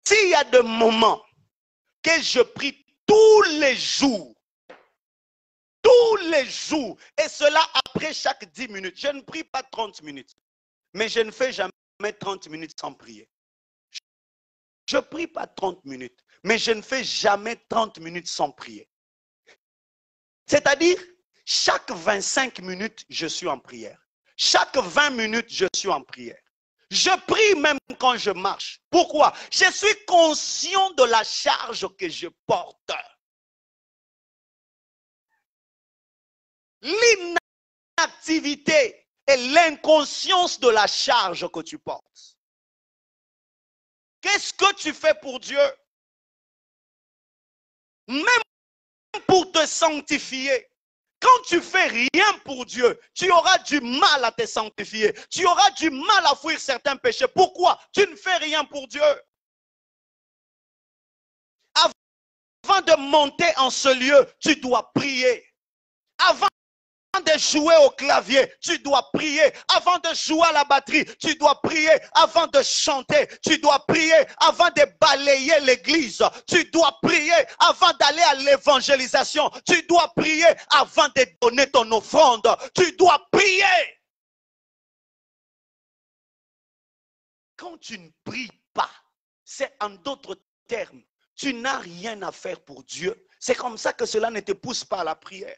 Speaker 2: s'il y a des moments que je prie tous les jours, et cela après chaque 10 minutes, je ne prie pas 30 minutes, mais je ne fais jamais 30 minutes sans prier. Je ne prie pas 30 minutes, mais je ne fais jamais 30 minutes sans prier. C'est-à-dire, chaque 25 minutes, je suis en prière. Chaque 20 minutes, je suis en prière. Je prie même quand je marche. Pourquoi? Je suis conscient de la charge que je porte. L'inactivité et l'inconscience de la charge que tu portes. Qu'est-ce que tu fais pour Dieu? Même pour te sanctifier. Quand tu fais rien pour Dieu, tu auras du mal à te sanctifier. Tu auras du mal à fuir certains péchés. Pourquoi? Tu ne fais rien pour Dieu. Avant de monter en ce lieu, tu dois prier. Avant de jouer au clavier, tu dois prier. Avant de jouer à la batterie, tu dois prier. Avant de chanter, tu dois prier. Avant de balayer l'église, tu dois prier. Avant d'aller à l'évangélisation, tu dois prier. Avant de donner ton offrande, tu dois prier. Quand tu ne pries pas, c'est en d'autres termes, tu n'as rien à faire pour Dieu. C'est comme ça que cela ne te pousse pas à la prière.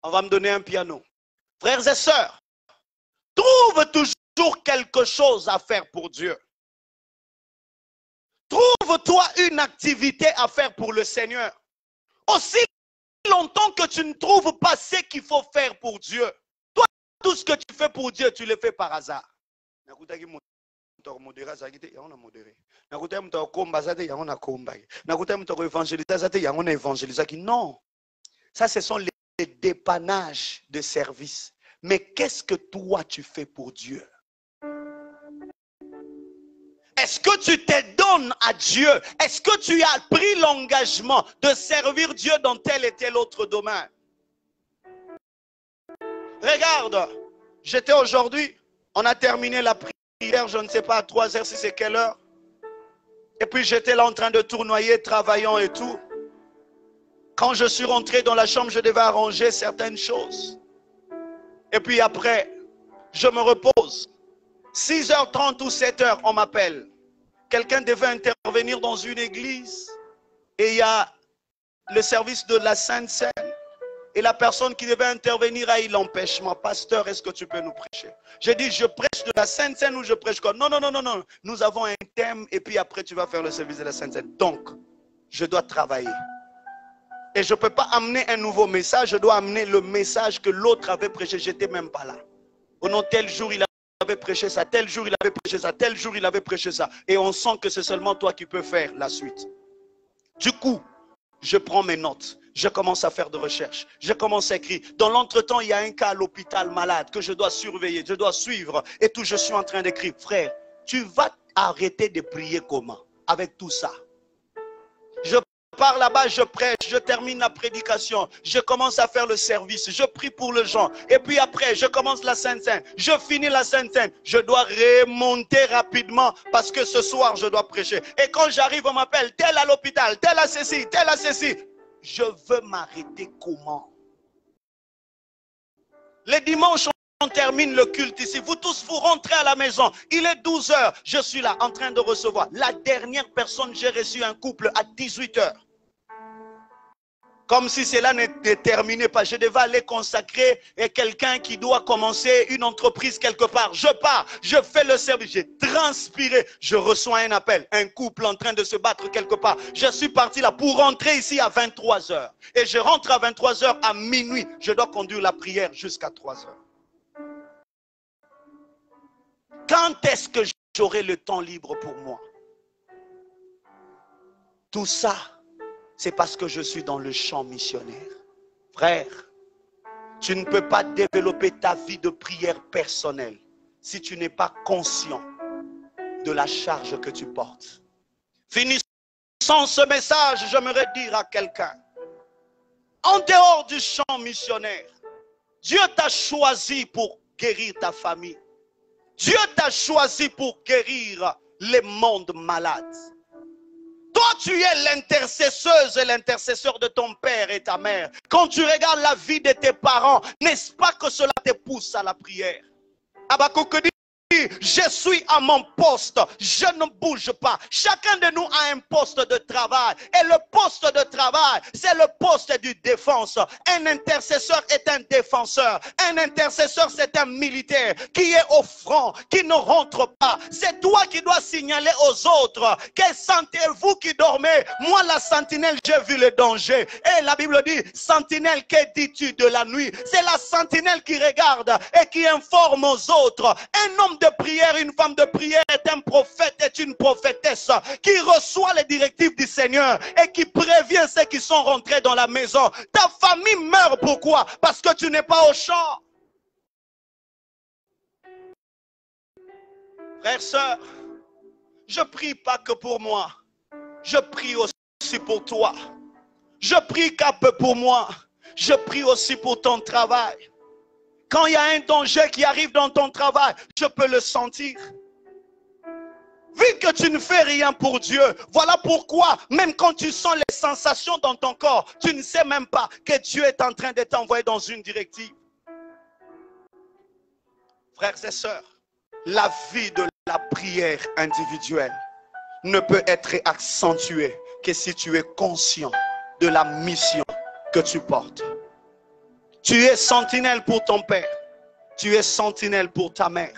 Speaker 2: On va me donner un piano. Frères et sœurs, trouve toujours quelque chose à faire pour Dieu. Trouve-toi une activité à faire pour le Seigneur. Aussi longtemps que tu ne trouves pas ce qu'il faut faire pour Dieu. Toi, tout ce que tu fais pour Dieu, tu le fais par hasard. Non. Ça, ce sont les dépannages de service. Mais qu'est-ce que toi tu fais pour Dieu? Est-ce que tu te donnes à Dieu? Est-ce que tu as pris l'engagement de servir Dieu dans tel et tel autre domaine? Regarde, j'étais aujourd'hui, on a terminé la prière, je ne sais pas à 3 heures si c'est quelle heure. Et puis j'étais là en train de tournoyer, travaillant et tout. Quand je suis rentré dans la chambre, je devais arranger certaines choses. Et puis après, je me repose. 6h30 ou 7h, on m'appelle. Quelqu'un devait intervenir dans une église. Et il y a le service de la Sainte Seine. Et la personne qui devait intervenir a eu l'empêchement. Pasteur, est-ce que tu peux nous prêcher? J'ai dit, je prêche de la Sainte Seine ou je prêche quoi? Non, non, non, non, non. Nous avons un thème et puis après tu vas faire le service de la Sainte Seine. Donc, je dois travailler. Et je ne peux pas amener un nouveau message. Je dois amener le message que l'autre avait prêché. Je n'étais même pas là. Au nom tel jour, il avait prêché ça. Tel jour, il avait prêché ça. Tel jour, il avait prêché ça. Et on sent que c'est seulement toi qui peux faire la suite. Du coup, je prends mes notes. Je commence à faire de recherches. Je commence à écrire. Dans l'entretemps, il y a un cas à l'hôpital malade que je dois surveiller. Je dois suivre. Et tout, je suis en train d'écrire. Frère, tu vas arrêter de prier comment? Avec tout ça. Je pars là-bas, je prêche, je termine la prédication, je commence à faire le service, je prie pour les gens. Et puis après, je commence la Sainte Seine, je finis la Sainte Seine. Je dois remonter rapidement parce que ce soir, je dois prêcher. Et quand j'arrive, on m'appelle, tel à l'hôpital, tel à ceci, tel à ceci. Je veux m'arrêter comment? Les dimanches, on termine le culte ici. Vous tous, vous rentrez à la maison. Il est 12h. Je suis là en train de recevoir. La dernière personne, j'ai reçu un couple à 18h. Comme si cela n'était terminé pas. Je devais aller consacrer à quelqu'un qui doit commencer une entreprise quelque part. Je pars, je fais le service, j'ai transpiré. Je reçois un appel, un couple en train de se battre quelque part. Je suis parti là pour rentrer ici à 23h. Et je rentre à 23h à minuit. Je dois conduire la prière jusqu'à 3h. Quand est-ce que j'aurai le temps libre pour moi? Tout ça, c'est parce que je suis dans le champ missionnaire. Frère, tu ne peux pas développer ta vie de prière personnelle si tu n'es pas conscient de la charge que tu portes. Finissant ce message, j'aimerais dire à quelqu'un, en dehors du champ missionnaire, Dieu t'a choisi pour guérir ta famille. Dieu t'a choisi pour guérir les mondes malades. Toi, tu es l'intercesseuse et l'intercesseur de ton père et ta mère. Quand tu regardes la vie de tes parents, n'est-ce pas que cela te pousse à la prière? Habakkuk dit, je suis à mon poste, je ne bouge pas. Chacun de nous a un poste de travail. Et le poste de travail, c'est le poste du défense. Un intercesseur est un défenseur. Un intercesseur, c'est un militaire qui est au front, qui ne rentre pas. C'est toi qui dois signaler aux autres. Que sentez-vous qui dormez? Moi, la sentinelle, j'ai vu le danger. Et la Bible dit, sentinelle, que dis-tu de la nuit? C'est la sentinelle qui regarde et qui informe aux autres. Un homme de prière, une femme de prière est un prophète, est une prophétesse qui reçoit les directives du Seigneur et qui prévient ceux qui sont rentrés dans la maison. Ta famille meurt, pourquoi? Parce que tu n'es pas au champ. Frères, sœurs, je prie pas que pour moi, je prie aussi pour toi. Je prie qu'un peu pour moi, je prie aussi pour ton travail. Quand il y a un danger qui arrive dans ton travail, je peux le sentir. Vu que tu ne fais rien pour Dieu, voilà pourquoi, même quand tu sens les sensations dans ton corps, tu ne sais même pas que Dieu est en train de t'envoyer dans une directive. Frères et sœurs, la vie de la prière individuelle ne peut être accentuée que si tu es conscient de la mission que tu portes. Tu es sentinelle pour ton père. Tu es sentinelle pour ta mère.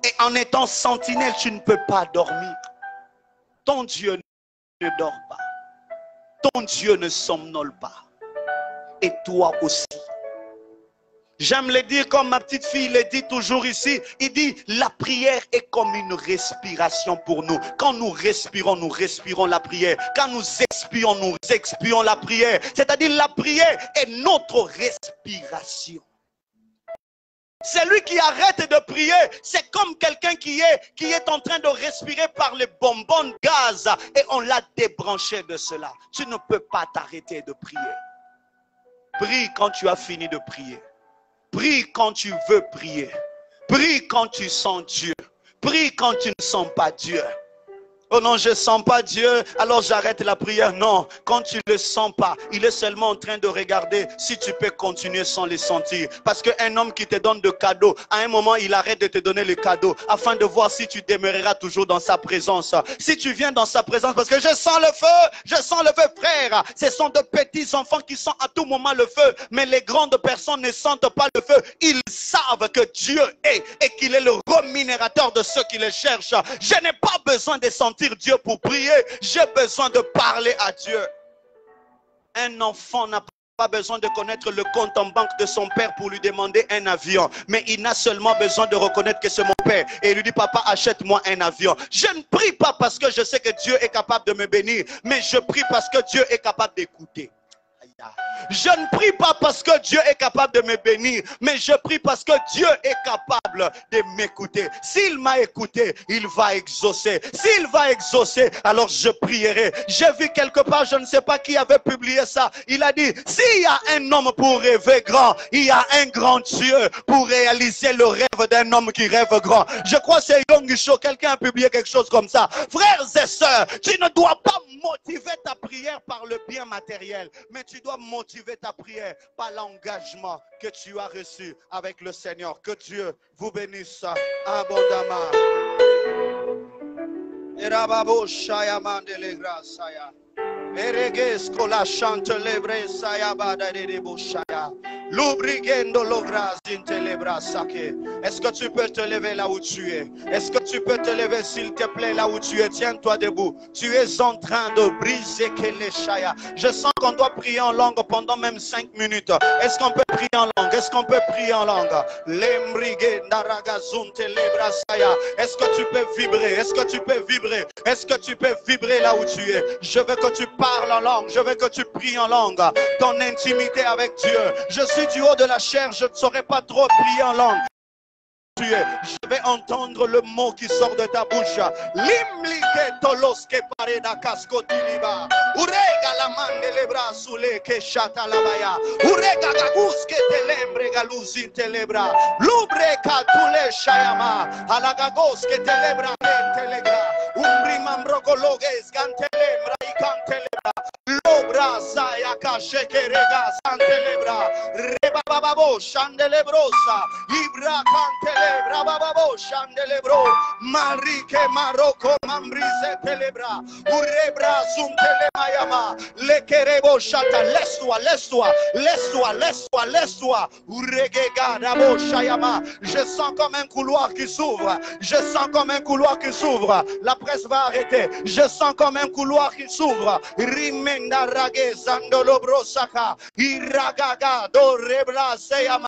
Speaker 2: Et en étant sentinelle, tu ne peux pas dormir. Ton Dieu ne dort pas. Ton Dieu ne somnole pas. Et toi aussi. J'aime le dire comme ma petite fille le dit toujours ici. Il dit, la prière est comme une respiration pour nous. Quand nous respirons la prière. Quand nous expions la prière. C'est-à-dire la prière est notre respiration. Celui qui arrête de prier, c'est comme quelqu'un qui est en train de respirer par les bonbons de gaz et on l'a débranché de cela. Tu ne peux pas t'arrêter de prier. Prie quand tu as fini de prier. Prie quand tu veux prier. Prie quand tu sens Dieu. Prie quand tu ne sens pas Dieu. Oh non, je ne sens pas Dieu, alors j'arrête la prière. Non, quand tu ne le sens pas, il est seulement en train de regarder si tu peux continuer sans le sentir. Parce qu'un homme qui te donne de cadeaux, à un moment, il arrête de te donner le cadeau afin de voir si tu demeureras toujours dans sa présence. Si tu viens dans sa présence, parce que je sens le feu, frère. Ce sont de petits enfants qui sentent à tout moment le feu, mais les grandes personnes ne sentent pas le feu. Ils savent que Dieu est et qu'il est le rémunérateur de ceux qui le cherchent. Je n'ai pas besoin de sentir Dieu pour prier, j'ai besoin de parler à Dieu. Un enfant n'a pas besoin de connaître le compte en banque de son père pour lui demander un avion, mais il n'a seulement besoin de reconnaître que c'est mon père et il lui dit: papa, achète-moi un avion. Je ne prie pas parce que je sais que Dieu est capable de me bénir, mais je prie parce que Dieu est capable d'écouter. Je ne prie pas parce que Dieu est capable de me bénir, mais je prie parce que Dieu est capable de m'écouter. S'il m'a écouté, il va exaucer. S'il va exaucer, alors je prierai. J'ai vu quelque part, je ne sais pas qui avait publié ça. Il a dit: s'il y a un homme pour rêver grand, il y a un grand Dieu pour réaliser le rêve d'un homme qui rêve grand. Je crois que c'est Young Show. Quelqu'un a publié quelque chose comme ça. Frères et sœurs, tu ne dois pas motiver ta prière par le bien matériel, mais tu dois motiver ta prière par l'engagement que tu as reçu avec le Seigneur. Que Dieu vous bénisse abondamment. Est-ce que tu peux te lever là où tu es? Est-ce que tu peux te lever, s'il te plaît, là où tu es? Tiens-toi debout. Tu es en train de briser Keleshaya. Je sens qu'on doit prier en langue pendant même 5 minutes. Est-ce qu'on peut prier en langue? Est-ce qu'on peut prier en langue? Est-ce que tu peux vibrer? Est-ce que tu peux vibrer? Est-ce que tu peux vibrer là où tu es? Je veux que tu parles en langue. Je veux que tu pries en langue. Ton intimité avec Dieu. Je suis du haut de la chair. Je ne saurais pas trop prier en langue. Je vais entendre le mot qui sort de ta bouche. Limlike toloske pareda kaskotiliba. Urega la mande lebra sule ke shata labaya. Urega gaguske telembre galuzi telebra. Lubre katule shayama. Alagagoske telebra telegra. Umbri mambrokologes gantelebra ikantelebra. Lobra zaya kashekerega santelebra. Rebababo shandelebrosa. Ibra cantelebra bababo shandelebro. Marike maroko mambrise telebra. Urebra zuntelemayama. Lekerebo shata. Laisse-toi, laisse-toi, laisse-toi, laisse-toi, laisse-toi. Uregega dabo shayama. Je sens comme un couloir qui s'ouvre. Je sens comme un couloir qui s'ouvre. La presse va arrêter. Je sens comme un couloir qui s'ouvre. Rimenda rage zandolo brosaka. Iragaga do rebra seyama.